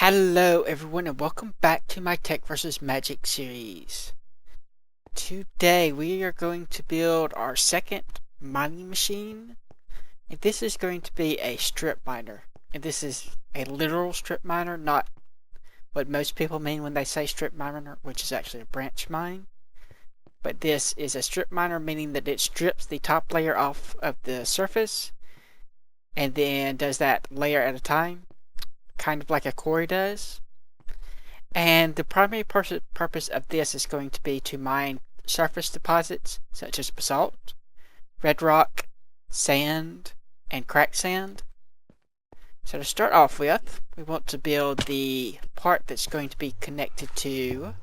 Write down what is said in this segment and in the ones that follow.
Hello everyone and welcome back to my Tech vs. Magic series. Today we are going to build our second mining machine, and this is going to be a strip miner. And this is a literal strip miner, not what most people mean when they say strip miner, which is actually a branch mine. But this is a strip miner, meaning that it strips the top layer off of the surface and then does that layer at a time, kind of like a quarry does. And the primary purpose of this is going to be to mine surface deposits such as basalt, redrock, sand, and cracked sand. So to start off with, we want to build the part that's going to be connected to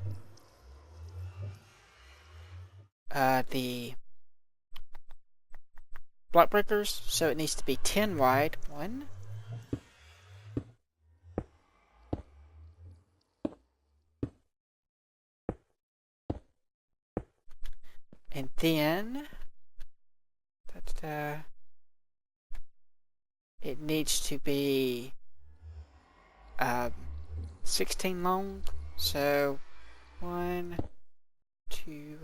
the block breakers. So it needs to be 10 wide. 1, and then it needs to be 16 long. So 1, 2,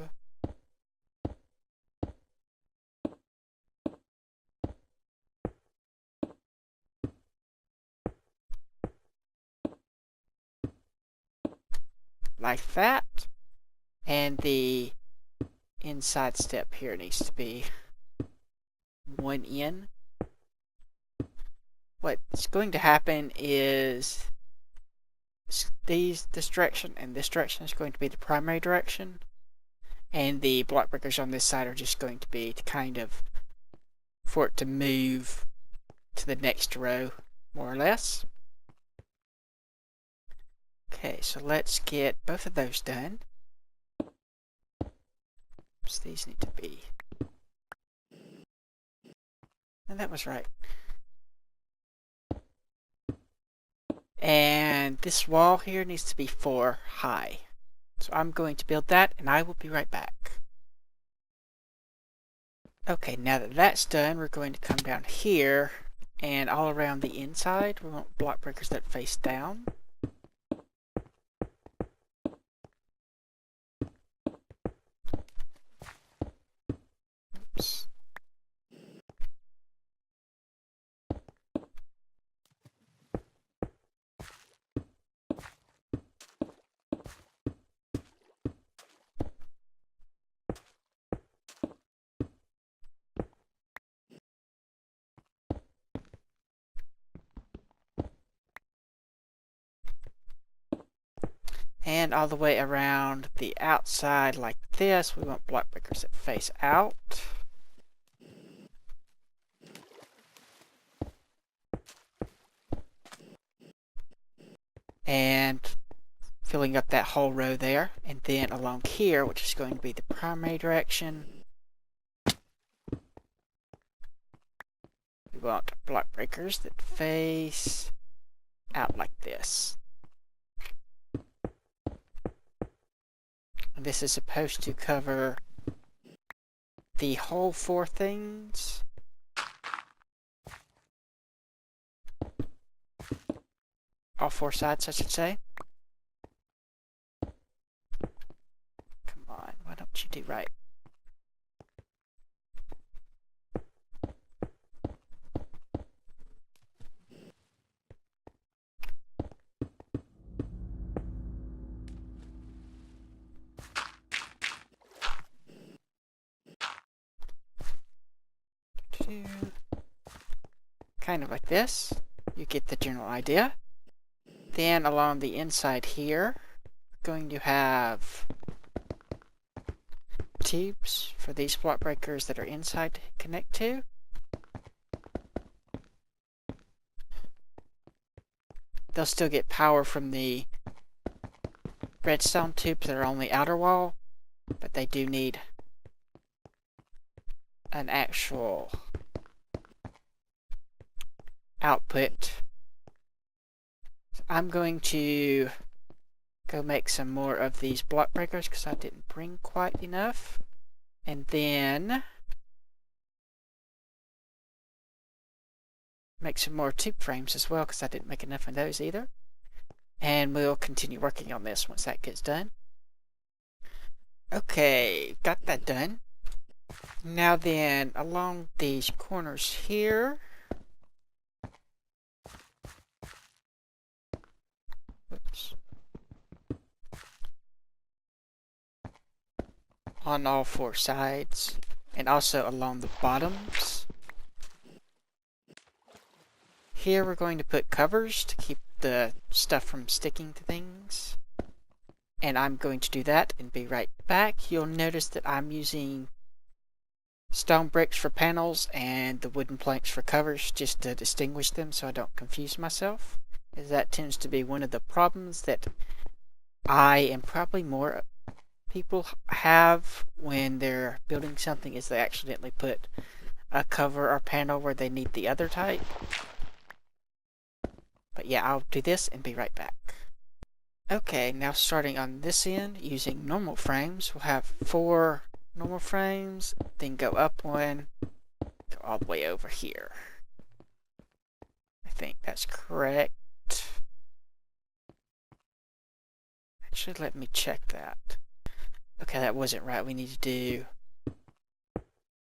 like that. And the inside step here needs to be 1 in. What's going to happen is this direction and this direction is going to be the primary direction, and the block breakers on this side are just going to be to kind of for it to move to the next row, more or less. Okay, so let's get both of those done. So these need to be, and that was right. And this wall here needs to be 4 high. So I'm going to build that and I will be right back. Okay, now that that's done, we're going to come down here and all around the inside we want block breakers that face down. Oops. And all the way around the outside like this, we want block breakers that face out. And filling up that whole row there. And then along here, which is going to be the primary direction, we want block breakers that face out like this. And this is supposed to cover the whole 4 things. All 4 sides, I should say. Come on, why don't you do right? Kind of like this. You get the general idea. Then along the inside here, we're going to have tubes for these block breakers that are inside to connect to. They'll still get power from the redstone tubes that are on the outer wall, but they do need an actual output. So I'm going to go make some more of these block breakers because I didn't bring quite enough. And then make some more tube frames as well because I didn't make enough of those either. And we'll continue working on this once that gets done. Okay, got that done. Now then, along these corners here, oops, on all four sides, and also along the bottoms. Here we're going to put covers to keep the stuff from sticking to things. And I'm going to do that and be right back. You'll notice that I'm using stone bricks for panels and the wooden planks for covers just to distinguish them so I don't confuse myself, as that tends to be one of the problems that I and probably more people have when they're building something, is they accidentally put a cover or panel where they need the other type. But yeah, I'll do this and be right back. Okay, now starting on this end using normal frames, we'll have 4 normal frames, then go up one, go all the way over here. I think that's correct. Actually, let me check that. Okay, that wasn't right. We need to do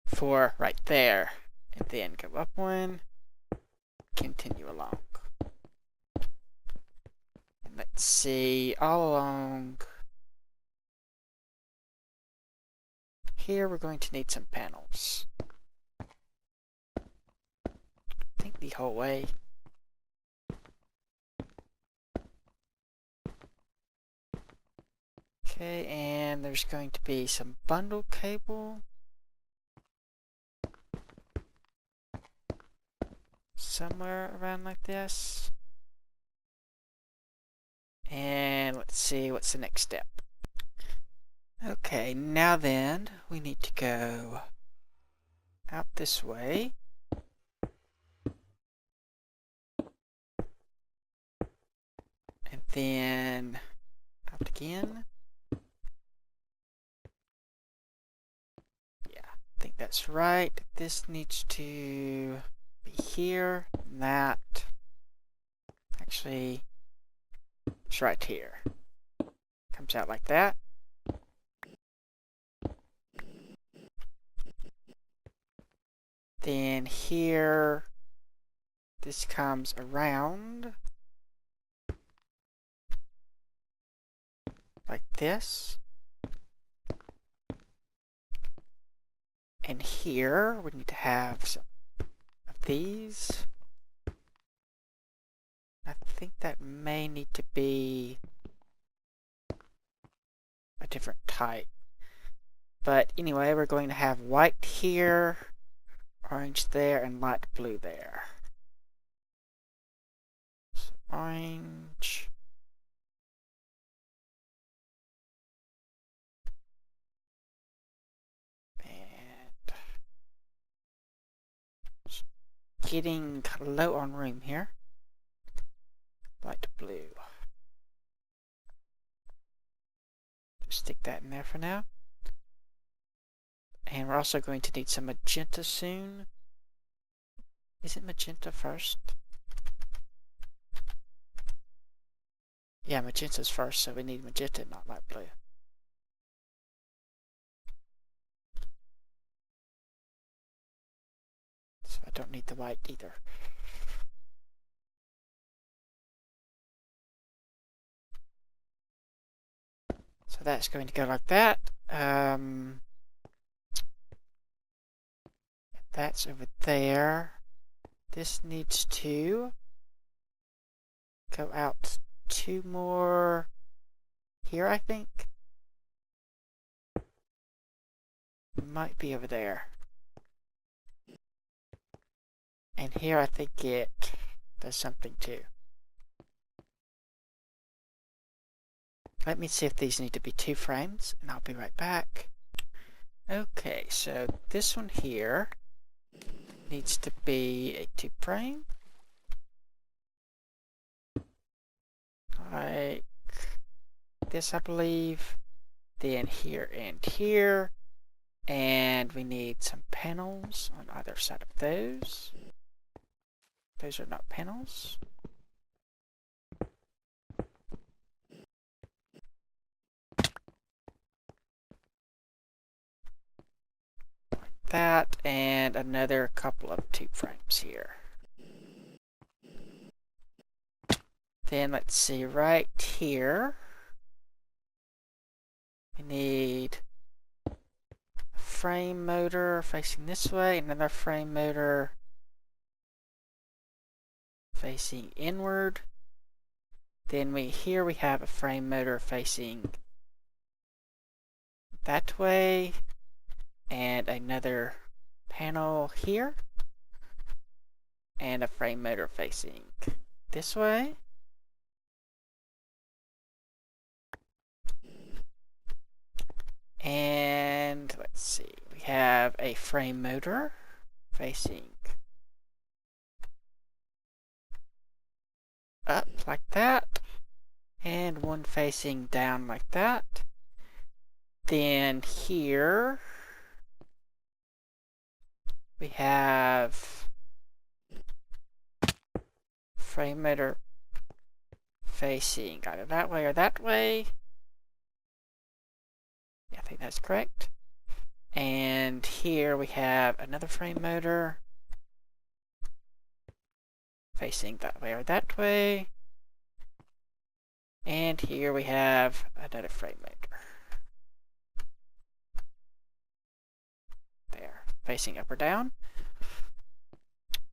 4 right there, and then go up one, continue along. And let's see, all along here we're going to need some panels. I think the whole way. Okay, and there's going to be some bundle cable. Somewhere around like this. And let's see, what's the next step? Okay, now then, we need to go out this way. And then out again. Yeah, I think that's right. This needs to be here, and that. Actually, it's right here. Comes out like that. Then here, this comes around like this. And here, we need to have some of these. I think that may need to be a different type. But anyway, we're going to have white here, orange there, and light blue there. So orange. And getting low on room here. Light blue. Just stick that in there for now. And we're also going to need some magenta soon. Is it magenta first? Yeah, magenta's first, so we need magenta, not light blue. So I don't need the white either. So that's going to go like that. That's over there. This needs to go out 2 more here, I think. Might be over there. And here I think it does something too. Let me see if these need to be 2 frames, and I'll be right back. Okay, so this one here needs to be a 2 frame. Like this, I believe. Then here and here. And we need some panels on either side of those. Those are not panels. that, and another couple of tube frames here. Then let's see, right here, we need a frame motor facing this way, another frame motor facing inward. Then here we have a frame motor facing that way, and another panel here, and a frame motor facing this way. And let's see, we have a frame motor facing up like that, and one facing down like that. Then here we have frame motor facing either that way or that way. Yeah, I think that's correct. And here we have another frame motor facing that way or that way. And here we have another frame motor. There, facing up or down.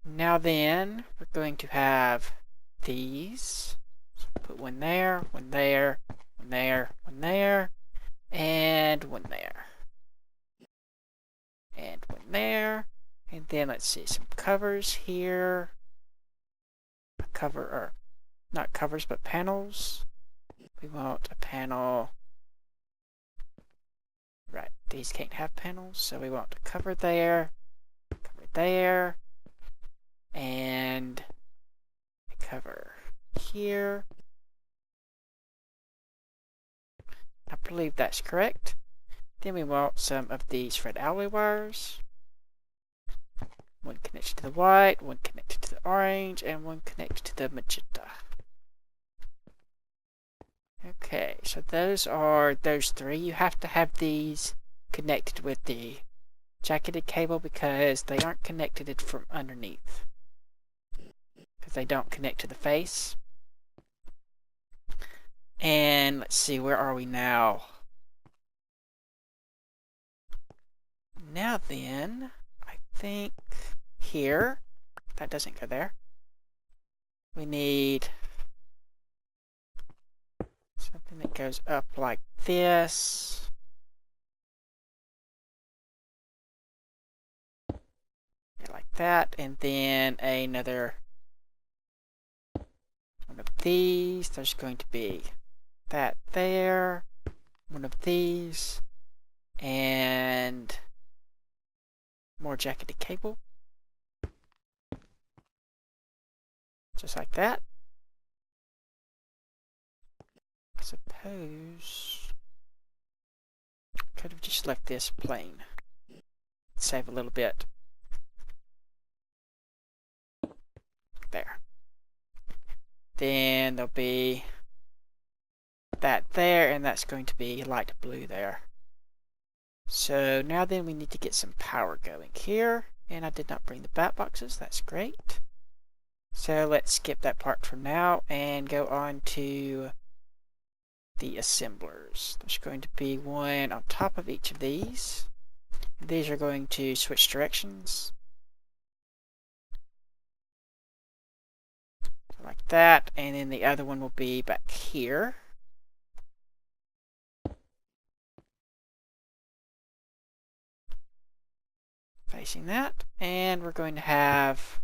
Now then, we're going to have these. So put one there, one there, one there, one there, and one there. And one there. And then let's see, some covers here. A cover, or not covers, but panels. We want a panel. Right, these can't have panels, so we want a cover there, and a cover here. I believe that's correct. Then we want some of these red alloy wires. One connected to the white, one connected to the orange, and one connected to the magenta. Okay, so those are those three. You have to have these connected with the jacketed cable because they aren't connected from underneath. Because they don't connect to the face. And let's see, where are we now? Now then, I think here, that doesn't go there. We need something that goes up like this. Like that, and then another one of these. There's going to be that there, one of these, and more jacketed cable. Just like that. I suppose I could have just left this plain. Save a little bit. There. Then there'll be that there, and that's going to be light blue there. So now then we need to get some power going here, and I did not bring the bat boxes. That's great. So let's skip that part for now and go on to the assemblers. There's going to be one on top of each of these. These are going to switch directions. Like that, and then the other one will be back here. Facing that, and we're going to have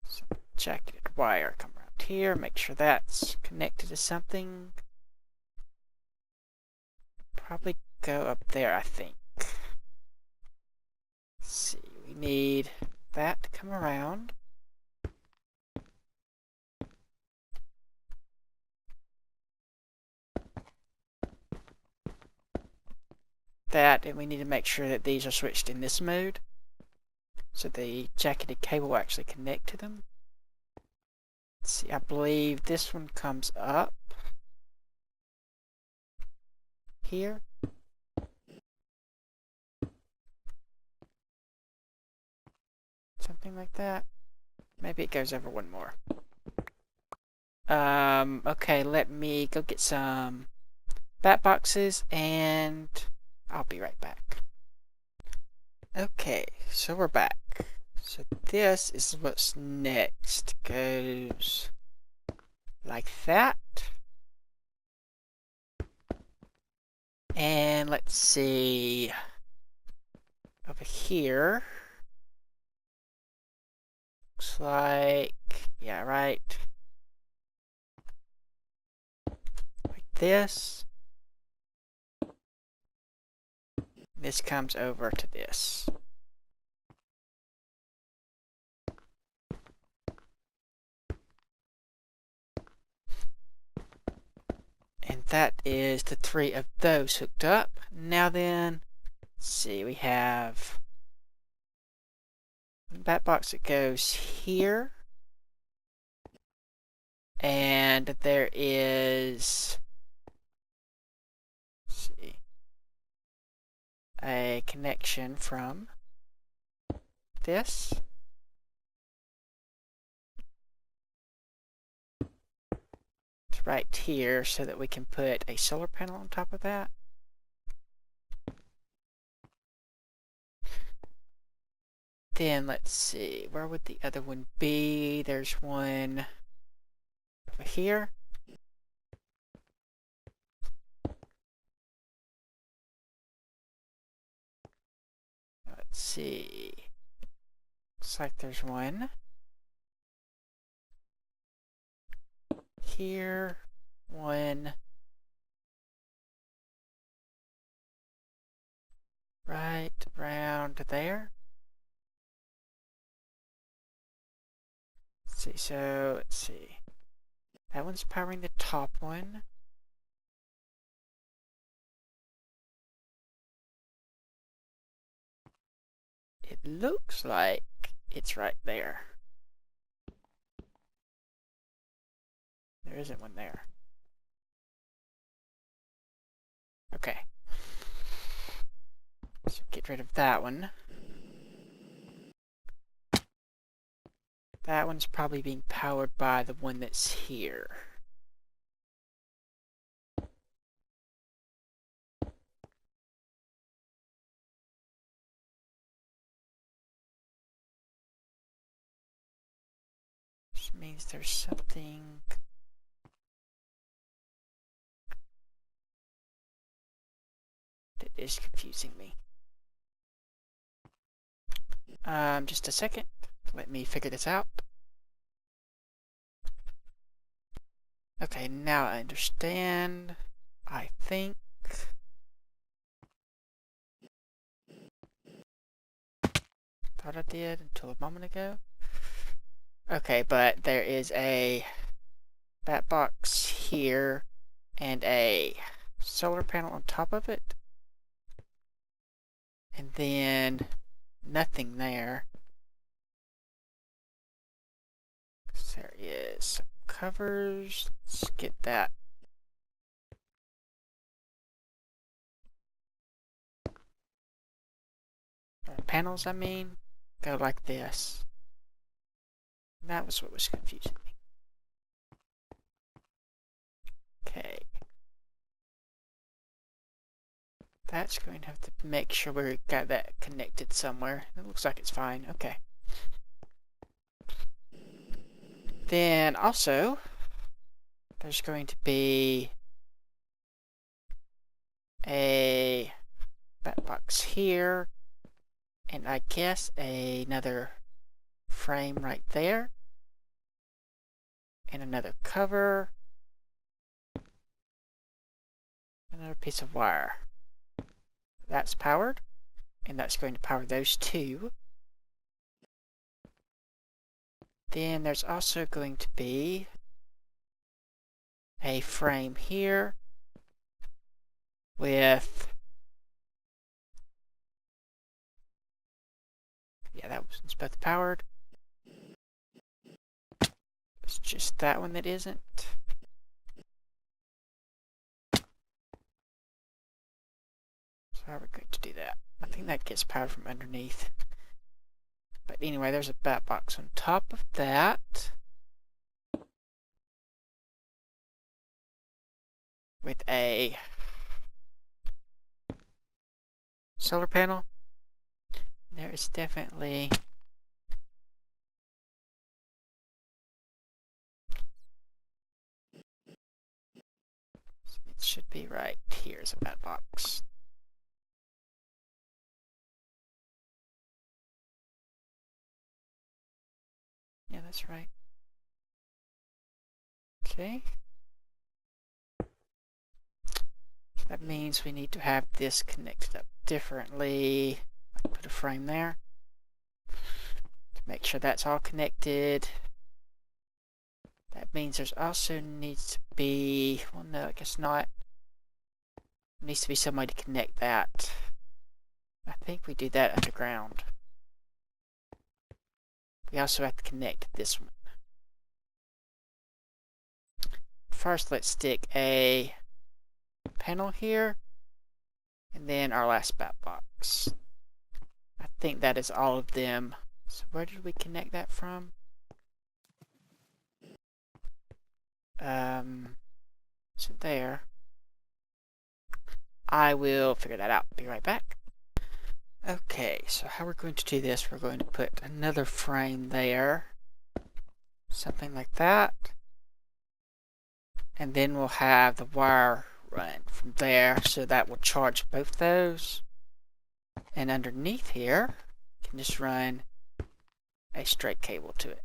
some jacketed wire come around here, make sure that's connected to something. Probably go up there, I think. Let's see, we need that to come around. That, and we need to make sure that these are switched in this mode so the jacketed cable will actually connect to them. Let's see, I believe this one comes up here. Something like that. Maybe it goes over one more. Okay, let me go get some bat boxes and I'll be right back. Okay, so we're back. So this is what's next. Goes like that. And let's see. Over here. Looks like, yeah, right. Like this. This comes over to this. And that is the 3 of those hooked up. Now then, let's see, we have a bat box that goes here. And there is, let's see, a connection from this to right here so that we can put a solar panel on top of that. Then let's see, where would the other one be? There's one over here. Let's see. Looks like there's one here, one right around there. Let's see. That one's powering the top one. It looks like it's right there. There isn't one there. Okay. So get rid of that one. That one's probably being powered by the one that's here. Which means there's something that is confusing me. Just a second. Let me figure this out. Okay, now I understand. I think. Thought I did until a moment ago. Okay, but there is a bat box here and a solar panel on top of it. And then nothing there. There is some covers. Let's get that. Panels, I mean, go like this. That was what was confusing me. Okay. That's going to have to make sure we got that connected somewhere. It looks like it's fine. Okay. Then also, there's going to be a bat box here, and I guess another frame right there, and another cover, another piece of wire. That's powered, and that's going to power those two. Then there's also going to be a frame here with, yeah, that one's both powered. It's just that one that isn't. So how are we going to do that? I think that gets powered from underneath. But anyway, there's a bat box on top of that. With a solar panel. There is definitely it should be right here's a bat box. Yeah, that's right. Okay. That means we need to have this connected up differently. Put a frame there to make sure that's all connected. That means there's also needs to be, well no, I guess not. There needs to be some way to connect that. I think we do that underground. We also have to connect this one. First, let's stick a panel here, and then our last bat box. I think that is all of them. So where did we connect that from? So there. I will figure that out. Be right back. Okay, so how we're going to do this, we're going to put another frame there. Something like that. And then we'll have the wire run from there, so that will charge both those. And underneath here, you can just run a straight cable to it.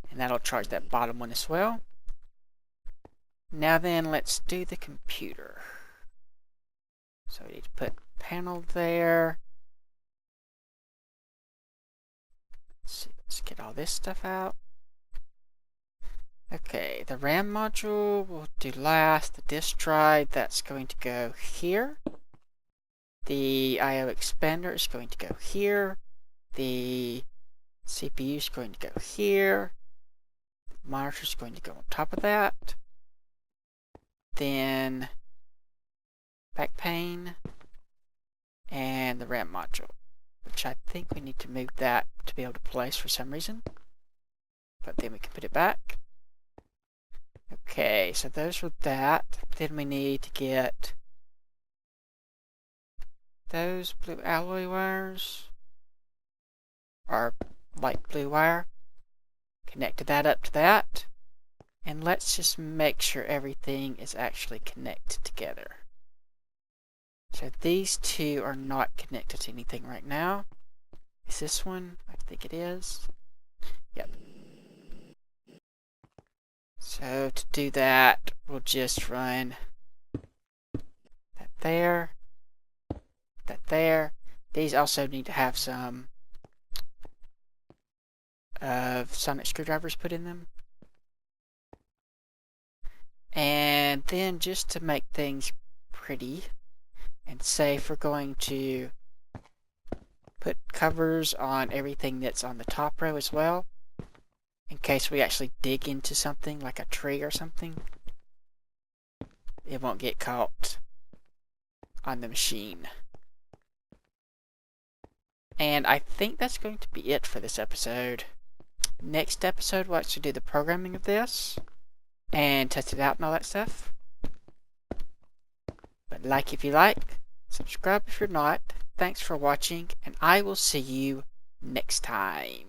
And that'll charge that bottom one as well. Now then, let's do the computer. So we need to put panel there. Let's see, let's get all this stuff out. Okay, the RAM module we'll do last. The disk drive, that's going to go here. The I/O expander is going to go here. The CPU is going to go here. The monitor is going to go on top of that. Then backplane and the RAM module, which I think we need to move that to be able to place for some reason. But then we can put it back. Okay, so those are that. Then we need to get those blue alloy wires, or light blue wire. Connect that up to that. And let's just make sure everything is actually connected together. So these two are not connected to anything right now. Is this one? I think it is. Yep. So to do that, we'll just run that there, that there. These also need to have some sonic screwdrivers put in them. And then just to make things pretty and safe, we're going to put covers on everything that's on the top row as well, in case we actually dig into something like a tree or something. It won't get caught on the machine. And I think that's going to be it for this episode. Next episode we'll actually do the programming of this and test it out and all that stuff. But like if you like, subscribe if you're not. Thanks for watching, and I will see you next time.